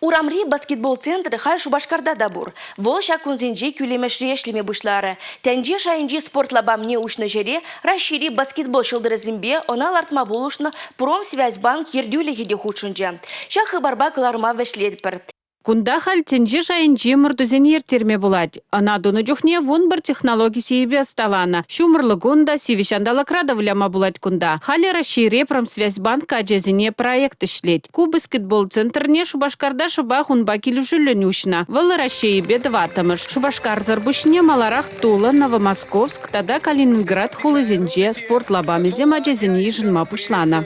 Урамри баскетбол центры хай Шубашкарда да бур. Вол шакунзинджи күлемешри эшлеме бушлары. Тенджи шайынджи спортлабам не ушны жере, расшири баскетбол шылдырызымбе, онал артма булушны Промсвязьбанк ердюлі хеде худшынжа. Шахы барба кыларма вешледпір. Кунда халь тенджи шайынджи мырдузен ертерме булать. Ана доны жухне вон бір технологии себе сталана. Шумырлы гунда сивишандала крада вляма булать кунда. Хали расшире Промсвязьбанк ажезине проект ишлеть. Ку баскетбол центрне Шубашкарда шыба хунба килюшілі нюшна. Вылы расшиебе дватамыш. Шубашкар зарбушне маларах Тула, Новомосковск, тада Калининград хулызенже спорт лабамезем ажезине жынма пушлана.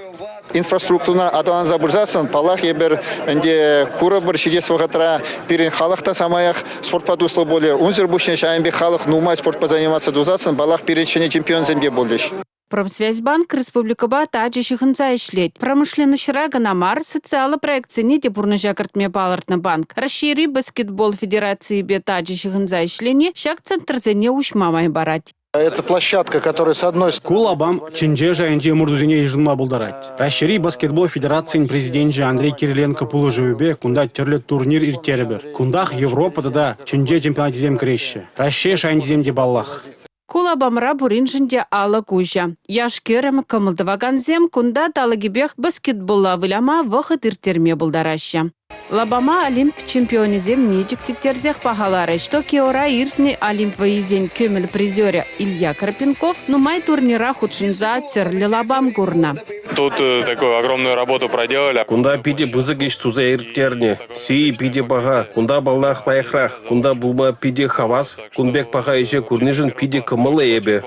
Инфраструктура адан забырзасын, палах ебер, инде кура бір шидес вағатра, перен халықта самаях спорт подуслы болер. Унзер бушне шайынбе халық нумай спорт позаниматься дузасын, балах переншіне чемпион земде болдеш. Промсвязьбанк республикаба тачы шихынца ишлет. Промышленный шырага намар социалы проекцияне депурны жакартме палартны банк. Расшири баскетбол федерации бе тачы шихынца ишлене шак центрзене ушмамай барать. Это площадка, которая с одной стороны... Кулабам ченже жайынже мурдузине ежынма булдарать. Расшири баскетбол федерациян президенті Андрей Кириленко пулы живебе, кунда терлі турнир иртербер. Кундах Европада да ченже чемпионат зем крещи. Расше шайынже земде баллах. Кулабамра буринжинде ала кужа. Яшкерем кымылдываган зем кунда талагибех баскетболла выляма вахыт иртерме булдараща. Лабама олимп чемпионы зем нечик сиктерзех пахалары. Токиора иртни олимп воизен көміл призеря Илья Карпенков нумай турнира худшинза терли лабам гурна. Тут такую огромную работу проделали. Кунда пиде бузыгиш тузе иртерне, си пиде бага, кунда балнах лайхрах, кунда булма пиде хавас, кунбек пага еще курнижин пиде кымылы ебе.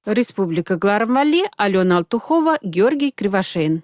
Республика Гларамвали, Алена Алтухова, Георгий Кривошеин.